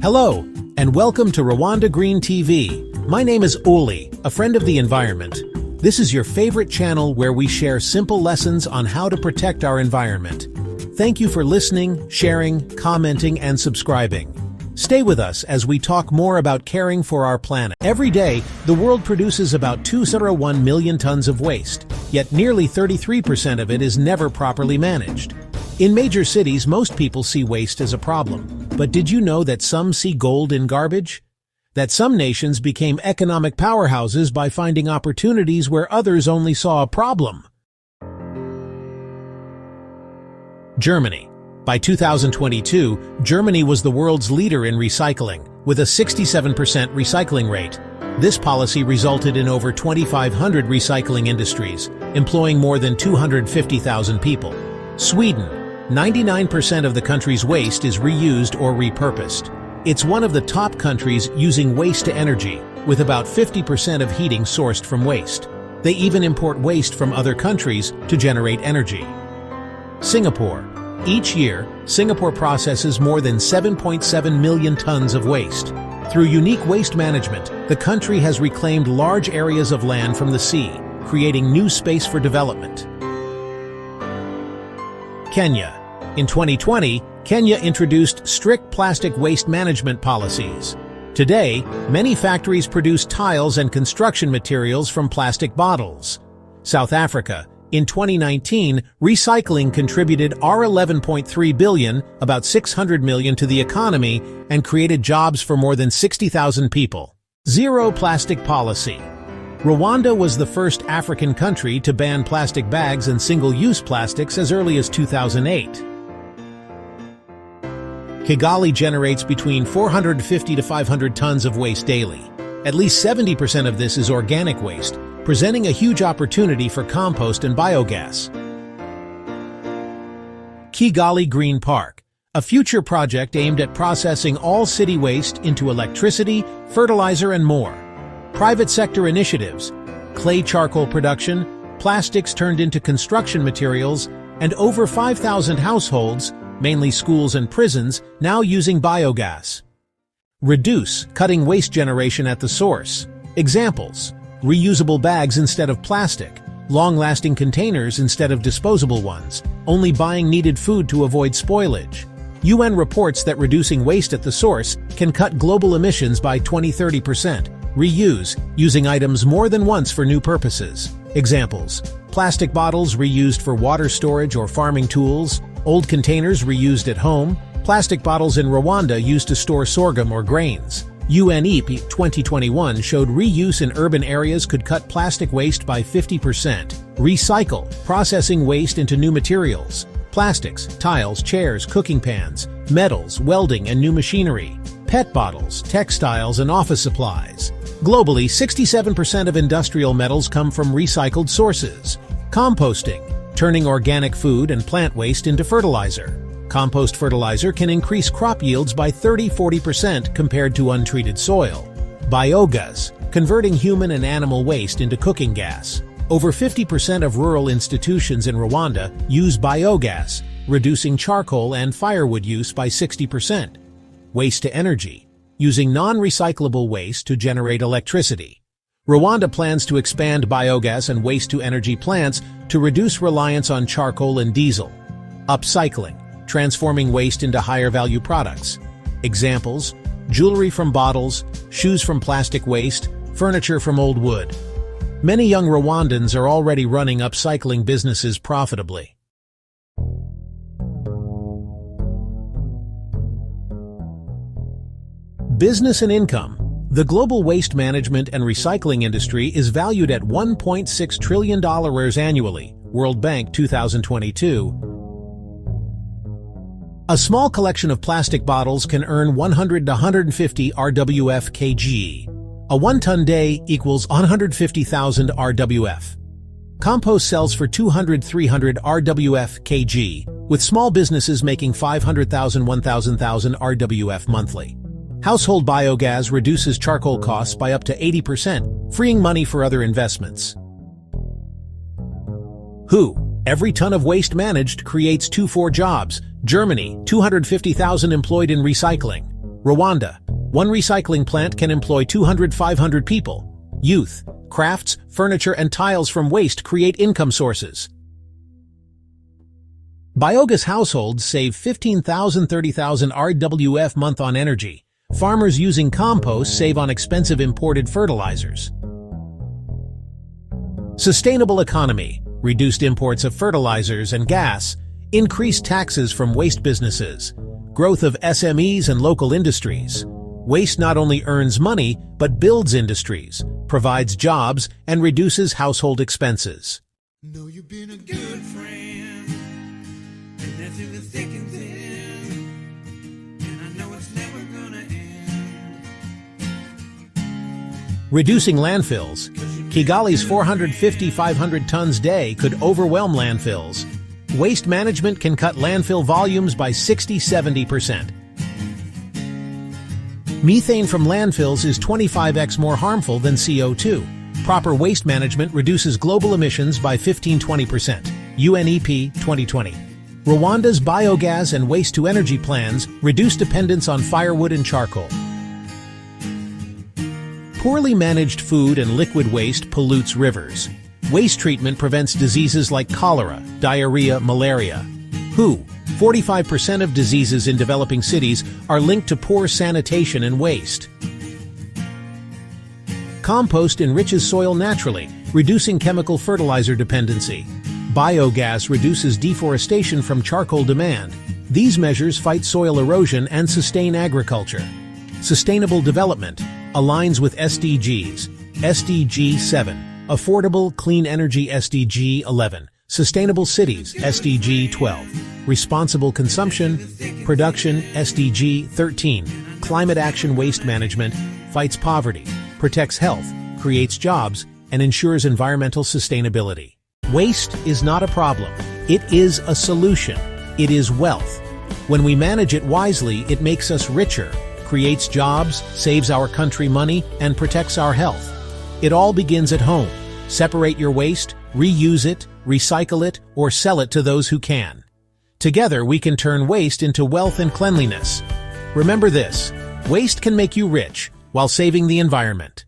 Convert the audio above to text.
Hello, and welcome to Rwanda Green TV. My name is Uli, a friend of the environment. This is your favorite channel where we share simple lessons on how to protect our environment. Thank you for listening, sharing, commenting, and subscribing. Stay with us as we talk more about caring for our planet. Every day, the world produces about 201 million tons of waste, yet nearly 33% of it is never properly managed. In major cities, most people see waste as a problem. But did you know that some see gold in garbage? That some nations became economic powerhouses by finding opportunities where others only saw a problem? Germany. By 2022, Germany was the world's leader in recycling, with a 67% recycling rate. This policy resulted in over 2,500 recycling industries, employing more than 250,000 people. Sweden. 99% of the country's waste is reused or repurposed. It's one of the top countries using waste to energy, with about 50% of heating sourced from waste. They even import waste from other countries to generate energy. Singapore. Each year, Singapore processes more than 7.7 million tons of waste. Through unique waste management, the country has reclaimed large areas of land from the sea, creating new space for development. Kenya. In 2020, Kenya introduced strict plastic waste management policies. Today, many factories produce tiles and construction materials from plastic bottles. South Africa. In 2019, recycling contributed R11.3 billion, about 600 million, to the economy and created jobs for more than 60,000 people. Zero plastic policy. Rwanda was the first African country to ban plastic bags and single-use plastics as early as 2008. Kigali generates between 450 to 500 tons of waste daily. At least 70% of this is organic waste, presenting a huge opportunity for compost and biogas. Kigali Green Park, a future project aimed at processing all city waste into electricity, fertilizer, and more. Private sector initiatives, clay charcoal production, plastics turned into construction materials, and over 5,000 households, mainly schools and prisons, now using biogas. Reduce, cutting waste generation at the source. Examples: reusable bags instead of plastic, long-lasting containers instead of disposable ones, only buying needed food to avoid spoilage. UN reports that reducing waste at the source can cut global emissions by 20–30%. Reuse, using items more than once for new purposes. Examples: plastic bottles reused for water storage or farming tools, old containers reused at home, plastic bottles in Rwanda used to store sorghum or grains. UNEP 2021 showed reuse in urban areas could cut plastic waste by 50%. Recycle, processing waste into new materials. Plastics, tiles, chairs, cooking pans, metals, welding, and new machinery. Pet bottles, textiles, and office supplies. Globally, 67% of industrial metals come from recycled sources. Composting, turning organic food and plant waste into fertilizer. Compost fertilizer can increase crop yields by 30–40% compared to untreated soil. Biogas, converting human and animal waste into cooking gas. Over 50% of rural institutions in Rwanda use biogas, reducing charcoal and firewood use by 60%. Waste to energy, using non-recyclable waste to generate electricity. Rwanda plans to expand biogas and waste-to-energy plants to reduce reliance on charcoal and diesel. Upcycling, transforming waste into higher-value products. Examples: jewelry from bottles, shoes from plastic waste, furniture from old wood. Many young Rwandans are already running upcycling businesses profitably. Business and income. The global waste management and recycling industry is valued at $1.6 trillion annually, World Bank 2022. A small collection of plastic bottles can earn 100 to 150 RWF kg. A 1-ton day equals 150,000 RWF. Compost sells for 200–300 RWF kg, with small businesses making 500,000–1,000 RWF monthly. Household biogas reduces charcoal costs by up to 80%, freeing money for other investments. WHO. Every ton of waste managed creates 2–4 jobs. Germany, 250,000 employed in recycling. Rwanda. One recycling plant can employ 200-500 people. Youth, crafts, furniture, and tiles from waste create income sources. Biogas households save 15,000–30,000 RWF month on energy. Farmers using compost save on expensive imported fertilizers. Sustainable economy. Reduced imports of fertilizers and gas. Increased taxes from waste businesses. Growth of SMEs and local industries. Waste not only earns money, but builds industries, provides jobs, and reduces household expenses. Know you've been a good friend, and that's in the thick and thin, and I know it's never gonna end. Reducing landfills. Kigali's 450–500 tons day could overwhelm landfills. Waste management can cut landfill volumes by 60–70%. Methane from landfills is 25x more harmful than CO2. Proper waste management reduces global emissions by 15–20%. UNEP 2020. Rwanda's biogas and waste-to-energy plans reduce dependence on firewood and charcoal. Poorly managed food and liquid waste pollutes rivers. Waste treatment prevents diseases like cholera, diarrhea, malaria. WHO. 45% of diseases in developing cities are linked to poor sanitation and waste. Compost enriches soil naturally, reducing chemical fertilizer dependency. Biogas reduces deforestation from charcoal demand. These measures fight soil erosion and sustain agriculture. Sustainable development aligns with SDGs. SDG 7. Affordable, clean energy SDG 11. Sustainable cities SDG 12. Responsible consumption, production SDG 13. Climate action waste management fights poverty, protects health, creates jobs, and ensures environmental sustainability. Waste is not a problem. It is a solution. It is wealth. When we manage it wisely, it makes us richer, creates jobs, saves our country money, and protects our health. It all begins at home. Separate your waste, reuse it, recycle it, or sell it to those who can. Together, we can turn waste into wealth and cleanliness. Remember this: waste can make you rich while saving the environment.